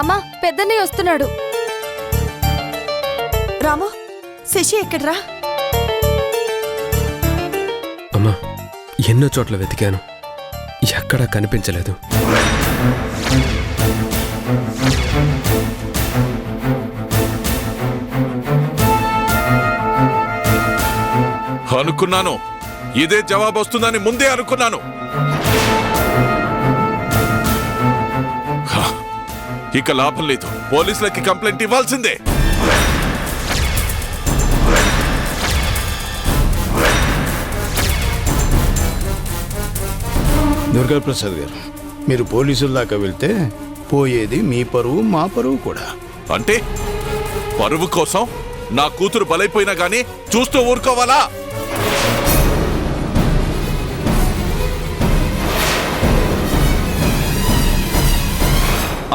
అమ్మా, పెద్దన్నయ్య వస్తున్నాడు. రాము, శశి ఎక్కడ్రా? అమ్మా, ఎన్నో చోట్ల వెతికాను, ఎక్కడా కనిపించలేదు. అనుకున్నాను, ఇదే జవాబు వస్తుందని ముందే అనుకున్నాను. ఇక లాభం లేదు, పోలీసులకి కంప్లైంట్ ఇవ్వాల్సిందే. దుర్గాప్రసాద్ గారు, మీరు పోలీసుల దాకా వెళ్తే పోయేది మీ పరువు, మా పరువు కూడా. అంటే పరువు కోసం నా కూతురు బలైపోయినా గానీ చూస్తూ ఊరుకోవాలా?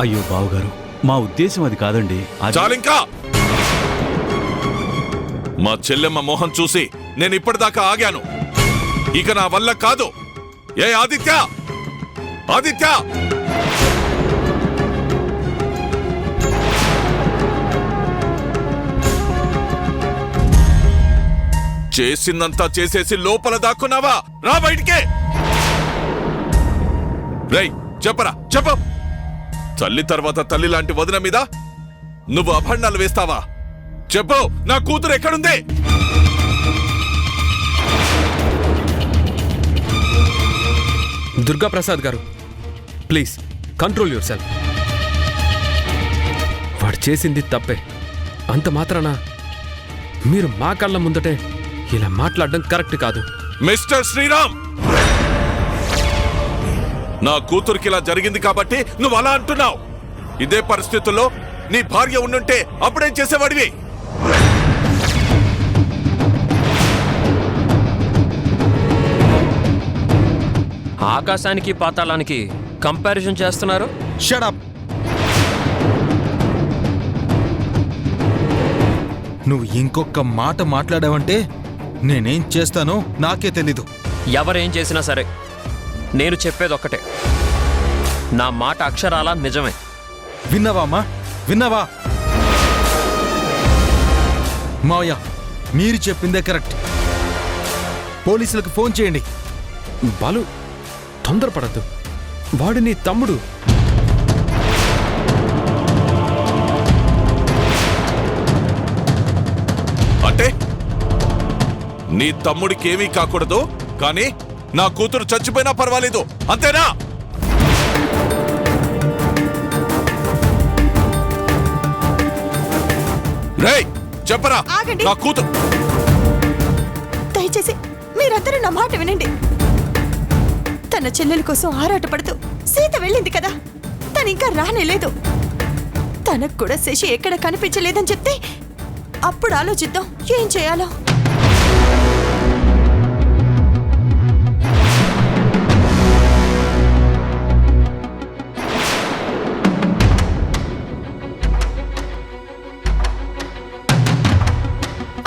అయ్యో బావగారు, మా ఉద్దేశం అది కాదండి. చాలింకా! మా చెల్లెమ్మ మోహం చూసి నేను ఇప్పటిదాకా ఆగాను, ఇక నా వల్ల కాదు. ఏ ఆదిత్య, ఆదిత్య! చేసిందంతా చేసేసి లోపల దాక్కున్నావా? రా బయటికే! రేయ్, చెప్పరా, చెప్పు. తల్లి తర్వాత తల్లి లాంటి వదిన మీద నువ్వు అభండాలు వేస్తావా? చెప్పు, నా కూతురు ఎక్కడుంది? దుర్గాప్రసాద్ గారు, ప్లీజ్ కంట్రోల్ యువర్ సెల్ఫ్. వాడు చేసింది తప్పే, అంత మాత్రాన మీరు మా కళ్ళ ముందటే ఇలా మాట్లాడడం కరెక్ట్ కాదు. మిస్టర్ శ్రీరామ్, నా కూతురికి ఇలా జరిగింది కాబట్టి నువ్వు అలా అంటున్నావు. ఇదే పరిస్థితుల్లో నీ భార్య ఉండుంటే అప్పుడేం చేసేవాడివి? ఆకాశానికి పాతాళానికి కంపారిజన్ చేస్తున్నారు. Shut up. నువ్వు ఇంకొక మాట మాట్లాడావంటే నేనేం చేస్తానో నాకే తెలీదు. ఎవరేం చేసినా సరే నేను చెప్పేది ఒక్కటే, నా మాట అక్షరాల నిజమే. విన్నావా అమ్మా, విన్నావా? మావయ్య, మీరు చెప్పిందే కరెక్ట్. పోలీసులకు ఫోన్ చేయండి. బాలు, తొందరపడద్దు, వాడు నీ తమ్ముడు. అంటే నీ తమ్ముడికి ఏమీ కాకూడదు, కానీ నా కూతురు చచ్చిపోయినా పర్వాలేదు, అంతేనా? రేయ్, చెప్పరా, ఆగండి. నా కూతురు. దయచేసి మీరందరూ నా మాట వినండి. తన చెల్లెల కోసం ఆరాటపడుతూ సీత వెళ్ళింది కదా, తను ఇంకా రానేలేదు. తనకు కూడా శశి ఎక్కడ కనిపించలేదని చెప్తే అప్పుడు ఆలోచిద్దాం ఏం చేయాలో.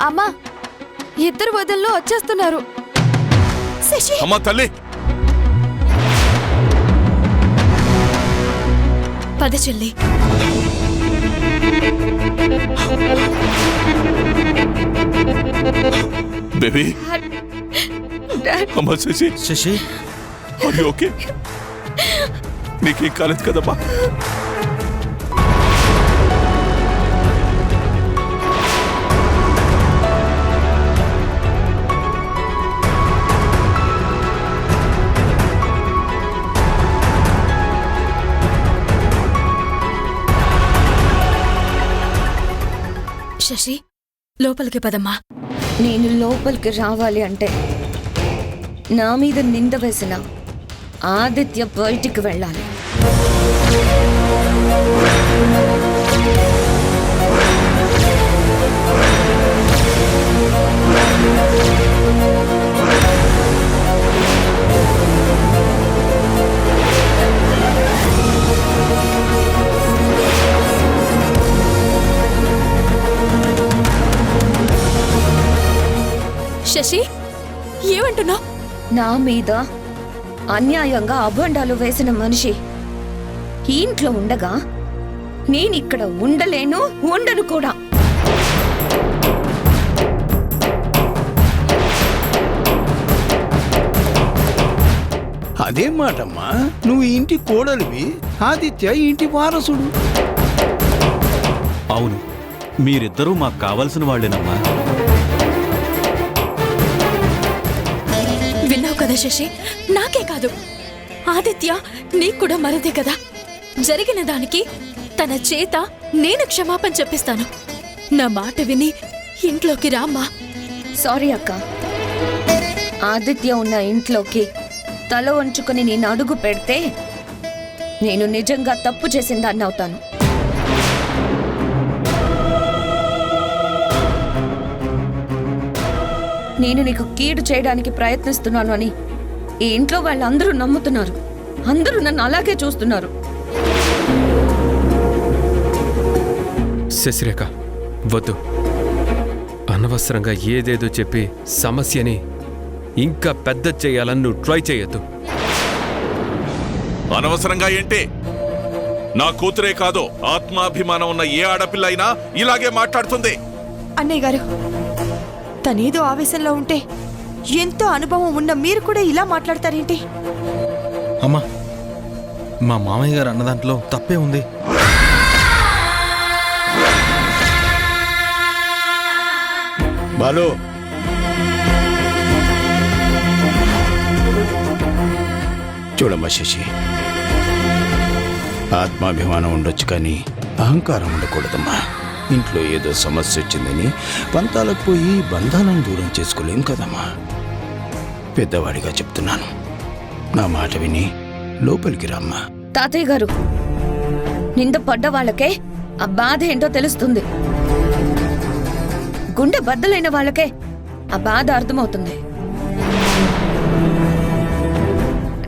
అమ్మా, ఇద్దరు వదిల్లో వచ్చేస్తున్నారు. శశి, అమ్మా తల్లి, పద చెల్లి. బేబీ. అమ్మా శశి, శశి, అది ఓకే? నీకేం కాలేదు కదమ్మా? శశి, లోపలికి పదమ్మా. నేను లోపలికి రావాలి అంటే నా మీద నింద వేసిన ఆదిత్య బయటికి వెళ్ళాలి. శశి, ఏమంటున్నావు? నా మీద అన్యాయంగా అభండాలు వేసిన మనిషి ఈ ఇంట్లో ఉండగా నేనిక్కడ ఉండలేను, ఉండను కూడా. అదేం మాటమ్మా, నువ్వు ఈ ఇంటి కోడలివి, ఆదిత్య ఈ ఇంటి వారసుడు. అవును, మీరిద్దరూ మాకు కావలసిన వాళ్ళేనమ్మా. విన్నావు కదా శశి, నాకే కాదు ఆదిత్య నీకు కూడా మరదే కదా. జరిగిన దానికి తన చేత నేను క్షమాపణ చెప్పిస్తాను. నా మాట విని ఇంట్లోకి రామ్మా. సారీ అక్క, ఆదిత్య ఉన్న ఇంట్లోకి తల వంచుకొని నేను అడుగు పెడితే నేను నిజంగా తప్పు చేసిన దాన్ని అవుతాను. నేను నీకు కీడు చేయడానికి ప్రయత్నిస్తున్నాను అని ఈ ఇంట్లో వాళ్ళందరూ నమ్ముతున్నారు. అందరూ నన్ను అలాగే చూస్తున్నారు. శశిరేఖ, వద్దు. అనవసరంగా ఏదేదో చెప్పి సమస్యని ఇంకా పెద్ద చేయాలని నువ్వు ట్రై చేయొద్దు. అనవసరంగా ఏంటి? నా కూతురే కాదు, ఆత్మాభిమానం ఉన్న ఏ ఆడపిల్ల అయినా ఇలాగే మాట్లాడుతుంది. అన్నయ్య గారు, తనేదో ఆవేశంలో ఉంటే ఎంతో అనుభవం ఉన్న మీరు కూడా ఇలా మాట్లాడతారేంటి? అమ్మా, మా మామయ్య గారు అన్న దాంట్లో తప్పే ఉంది. బాలు, చూడమ్మా శశి, ఆత్మాభిమానం ఉండొచ్చు కానీ అహంకారం ఉండకూడదమ్మా. ఇంట్లో ఏదో సమస్య వచ్చిందని పంతాలకు పోయి బంధాలను దూరం చేసుకోలేం కదమ్మా. పెద్దవాడిగా చెప్తున్నాను, నా మాట విని లోపలికి రామ్మా. తాతయ్య గారు, నింద పడ్డ వాళ్ళకే ఆ బాధ ఏంటో తెలుస్తుంది. గుండె బద్దలైన వాళ్ళకే ఆ బాధ అర్థమవుతుంది.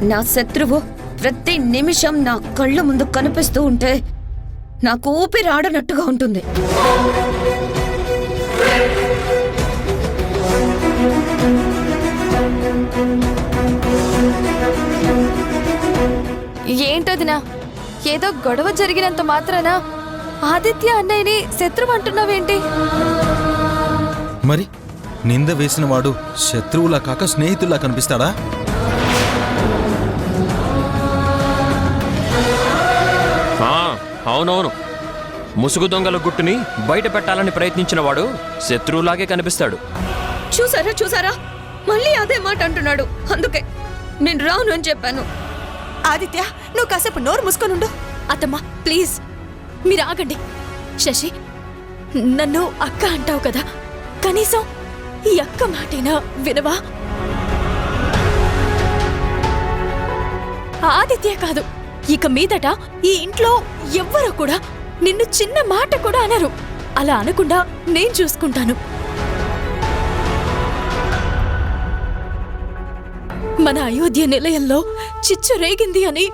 నా శత్రువు ప్రతి నిమిషం నా కళ్ళ ముందు కనిపిస్తూ ఉంటే నాకు ఊపిరి ఆడనట్టుగా ఉంటుంది. ఏంటదినా, ఏదో గొడవ జరిగినంత మాత్రాన ఆదిత్య అన్నయ్యని శత్రువు అంటున్నావేంటి? మరి నింద వేసిన వాడు శత్రువులా కాక స్నేహితుల్లా కనిపిస్తాడా? అవునవును, ముసుగు దొంగల గుట్టుని బయట పెట్టాలని ప్రయత్నించిన వాడు శత్రువులాగే కనిపిస్తాడు. చూసారా చూసారా, మళ్ళీ అదే మాట అంటున్నాడు. అందుకే నేను రాను అని చెప్పాను. ఆదిత్య, నువ్వు కాసేపు నోరు మూసుకొనుండు. అత్తమ్మా ప్లీజ్ మీరు ఆగండి. శశి, నన్ను అక్క అంటావు కదా, కనీసం ఈ అక్క మాటైనా వినవా? ఆదిత్య కాదు, ఇక మీదట ఈ ఇంట్లో ఎవ్వరూ కూడా నిన్ను చిన్న మాట కూడా అనరు. అలా అనకుండా నేను చూసుకుంటాను. మన అయోధ్య నిలయంలో చిచ్చు రేగింది అని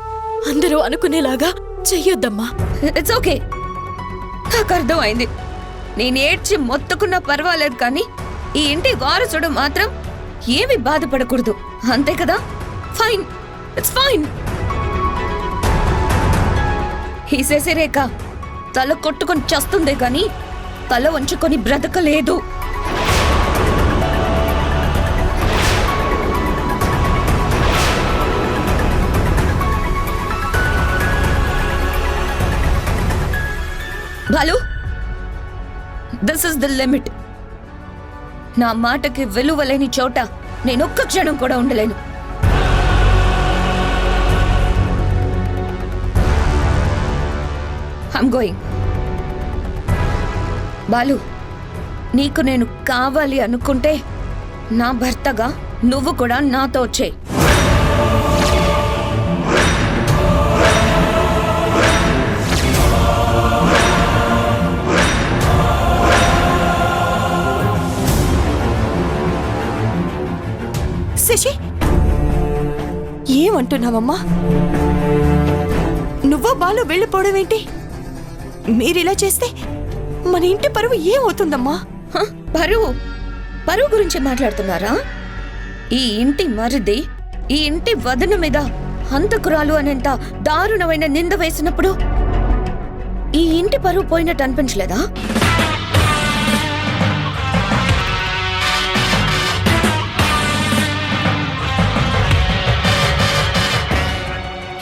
అందరూ అనుకునేలాగా చెయ్యొద్దమ్మా. ఇట్స్ ఓకే, నాకు అర్థమైంది. నేను ఏడ్చి మొత్తుకున్నా పర్వాలేదు, కానీ ఈ ఇంటి వారసుడు మాత్రం ఏమి బాధపడకూడదు, అంతే కదా? Fine, it's fine. ఈ శశిరేఖ తల కొట్టుకొని చస్తుందే గాని తల వంచుకొని బ్రతకలేదు. Balu, this is the limit. నా మాటకి విలువలేని చోట నేను ఒక్క క్షణం కూడా ఉండలేను. I'm going. బాలు, నీకు నేను కావాలి అనుకుంటే నా భర్తగా నువ్వు కూడా నాతో వచ్చేయ్. శశి, ఏమంటున్నావమ్మా? నువ్వో బాలు వెళ్ళిపోవడం ఏంటి? మీరిలా చేస్తే మన ఇంటి పరువు ఏమవుతుందమ్మా? పరువు పరువు గురించి మాట్లాడుతున్నారా? ఈ ఇంటి మరిది ఈ ఇంటి వదన మీద హంతకురాలు అనేంత దారుణమైన నింద వేసినప్పుడు ఈ ఇంటి పరువు పోయినట్టు అనిపించలేదా?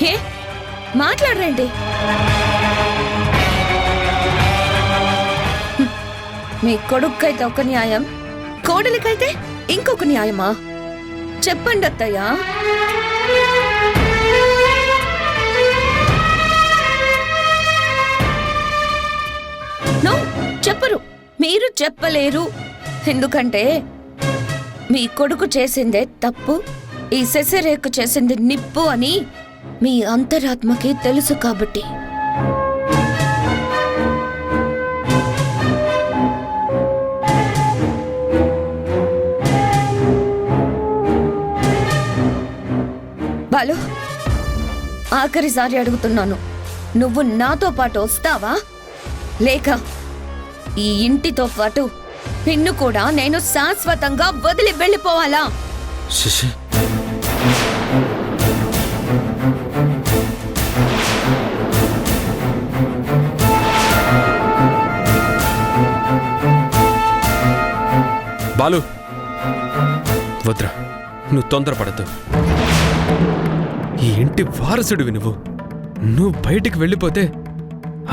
హే, మాట్లాడరేంటి? మీ కొడుక్కైతే ఒక న్యాయం, కోడలికైతే ఇంకొక న్యాయమా? చెప్పండి అత్తయ్యా. నో, చెప్పరు. మీరు చెప్పలేరు. ఎందుకంటే మీ కొడుకు చేసిందే తప్పు, ఈ శశిరేఖ చేసింది నిప్పు అని మీ అంతరాత్మకి తెలుసు కాబట్టి. బాలు, ఆఖరిసారి అడుగుతున్నాను, నువ్వు నాతో పాటు వస్తావా లేక ఈ ఇంటితో పాటు నిన్ను కూడా నేను శాశ్వతంగా వదిలి వెళ్ళిపోవాలా? శశి, బాలు, వద్రా, నువ్వు తొందరపడద్దు. ఈ ఇంటి వారసుడివి నువ్వు బయటికి వెళ్ళిపోతే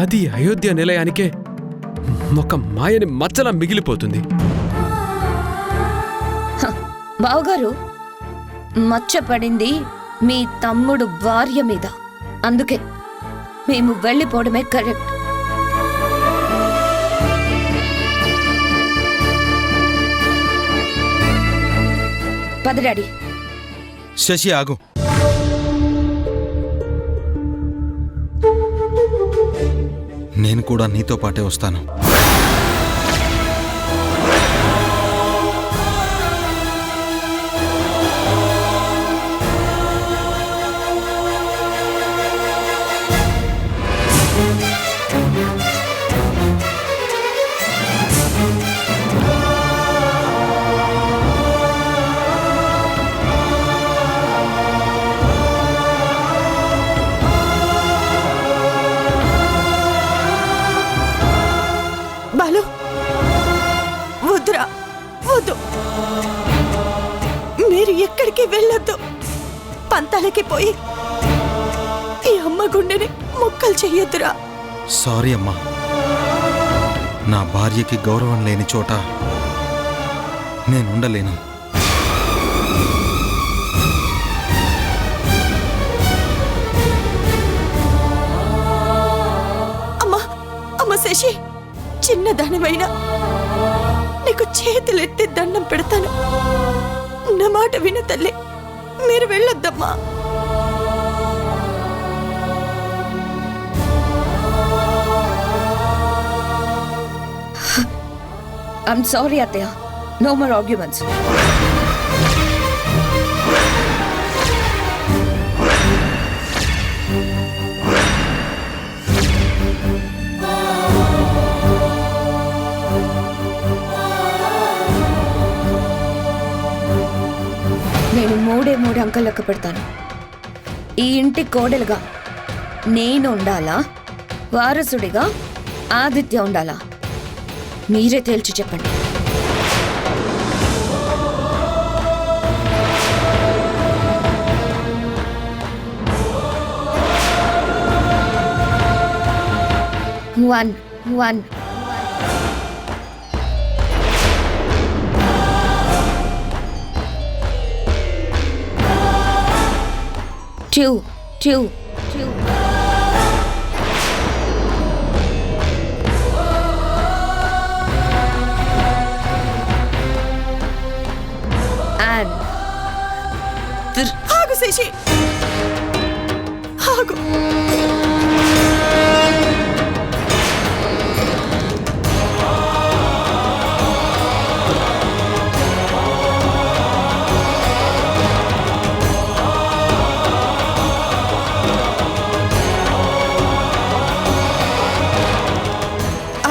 అది అయోధ్య నిలయానికే ఒక మాయని మచ్చలా మిగిలిపోతుంది. బావగారు, మచ్చపడింది మీ తమ్ముడు భార్య మీద, అందుకే మేము వెళ్ళిపోవడమే కరెక్ట్. పద డాడీ. శశి ఆగు. నేను కూడా నీతో పాటే వస్తాను. బాలు, వద్దురా, వద్దు. మీరు ఎక్కడికి వెళ్ళొద్దు. పంతాలకి పోయి ఈ అమ్మ గుండెని ముక్కలు చెయ్యొద్దురా. సారీ అమ్మా, నా భార్యకి గౌరవం లేని చోట నేనుండలేను. అమ్మా, అమ్మ శశి, చిన్నదానివైనా నీకు చేతులెత్తి దండం పెడతాను. నా మాట విను తల్లి, మీరు వెళ్ళొద్దమ్మా. ఐమ్ సారీ అత్తయ్య, నో మోర్ ఆర్గ్యుమెంట్స్. నేను మూడు అంకెలు లెక్క పెడతాను. ఈ ఇంటి కోడలుగా నేను ఉండాలా, వారసుడిగా ఆదిత్య ఉండాలా? మీరే తేల్చి చెప్పండి. One. Two. And ఆగు శశి, ఆగు.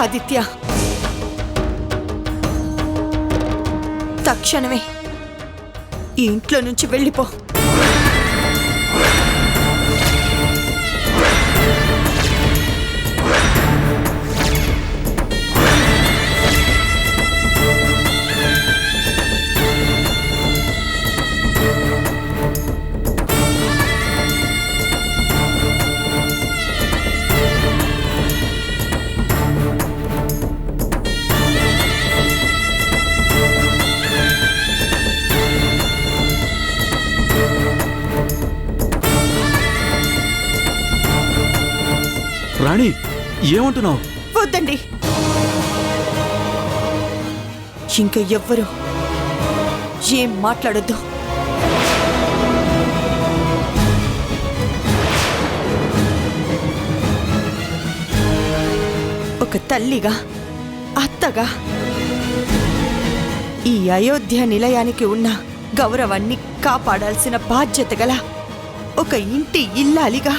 ఆదిత్య, తక్షణమే ఈ ఇంట్లో నుంచి వెళ్ళిపో. రాణి ఏమంటున్నావు? వద్దండి, ఇంకా ఎవ్వరు ఏం మాట్లాడొద్దు. ఒక తల్లిగా, అత్తగా ఈ అయోధ్య నిలయానికి ఉన్న గౌరవాన్ని కాపాడాల్సిన బాధ్యత గల ఒక ఇంటి ఇల్లాలిగా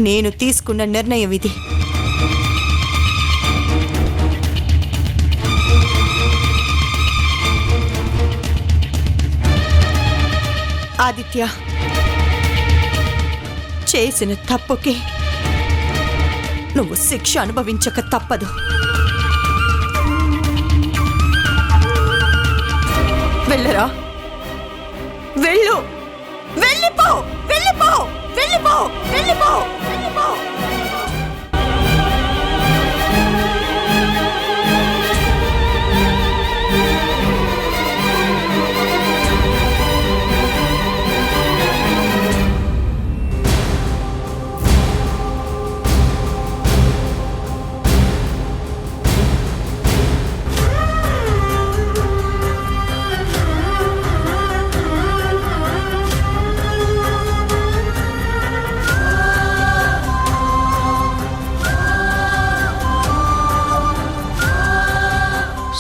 నేను తీసుకున్న నిర్ణయం ఇది. ఆదిత్య, చేసిన తప్పుకి నువ్వు శిక్ష అనుభవించక తప్పదు. వెళ్ళరా, వెళ్ళు, వెళ్ళిపో, వెళ్ళిపో, వెళ్ళిపో, వెళ్ళిపో, వెళ్ళిపో.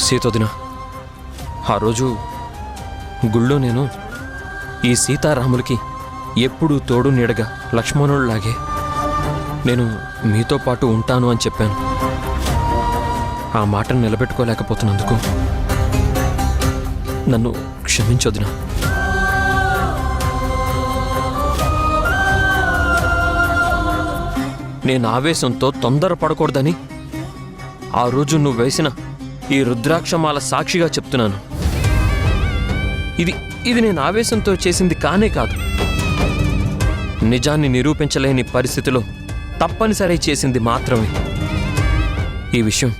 సీతోదిన, ఆ రోజు గుళ్ళో నేను ఈ సీతారాములకి ఎప్పుడూ తోడు నీడగా లక్ష్మణుడిలాగే నేను మీతో పాటు ఉంటాను అని చెప్పాను. ఆ మాటను నిలబెట్టుకోలేకపోతున్నందుకు నన్ను క్షమించొదిన. నేను ఆవేశంతో తొందరపడకూడదని ఆ రోజు నువ్వు వేసిన ఈ రుద్రాక్షమాల సాక్షిగా చెప్తున్నాను. ఇది నేను ఆవేశంతో చేసింది కానే కాదు. నిజాన్ని నిరూపించలేని పరిస్థితిలో తప్పనిసరి చేసింది మాత్రమే. ఈ విషయం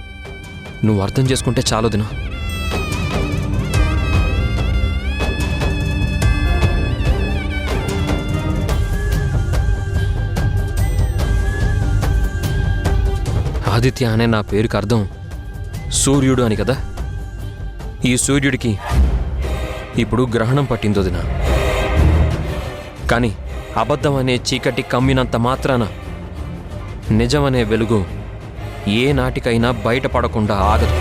నువ్వు అర్థం చేసుకుంటే చాలు దినా. ఆదిత్య అనే నా పేరుకి అర్థం సూర్యుడు అని కదా. ఈ సూర్యుడికి ఇప్పుడు గ్రహణం పట్టిందో దినా. కానీ అబద్ధం అనే చీకటి కమ్మినంత మాత్రాన నిజమనే వెలుగు ఏ నాటికైనా బయటపడకుండా ఆగదు.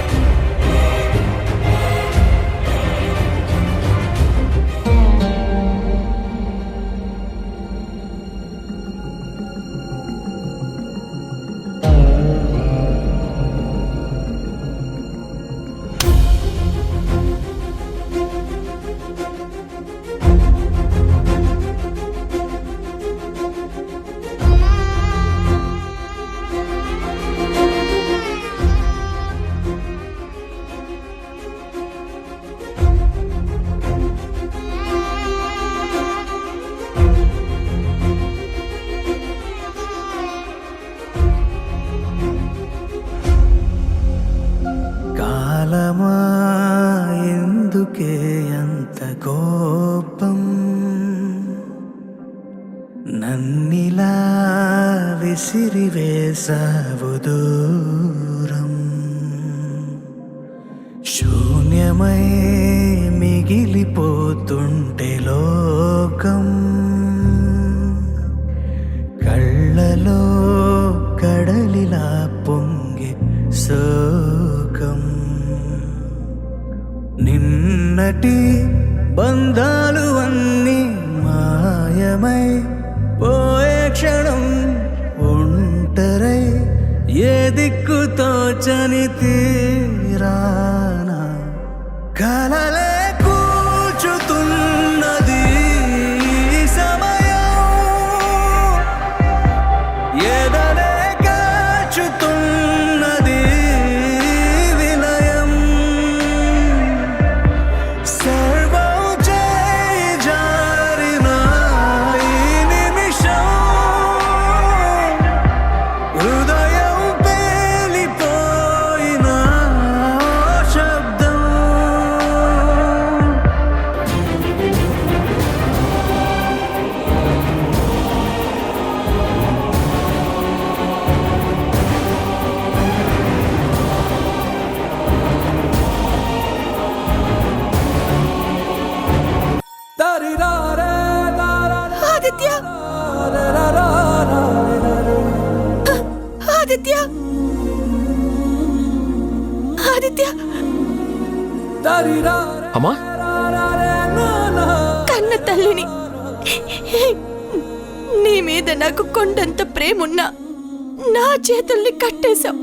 ఎందుకే అంత కోపం, నన్నిలా విసిరివేసావు దూరం, శూన్యమై మిగిలిపోతుంటే లోకం, కళ్ళలో కడలిలా పొంగి శోకం, నిన్నటి బంధాలు అన్నీ మాయమై పోయే క్షణం ఒంటరై ఏ దిక్కు తోచని తీరానా కలలే కూచుతున్నది సమయం, ఏదలే కాచుతున్నది విలయం, సర్వం చేయి జారిన ఈ నిమిషం, హృదయం పేలి ఆదిత్య ఆదిత్య ఆదిత్య అమ్మా కన్న తల్లిని నీ మీద నాకు కొండంత ప్రేమున్నా నా చేతుల్ని కట్టేశావు.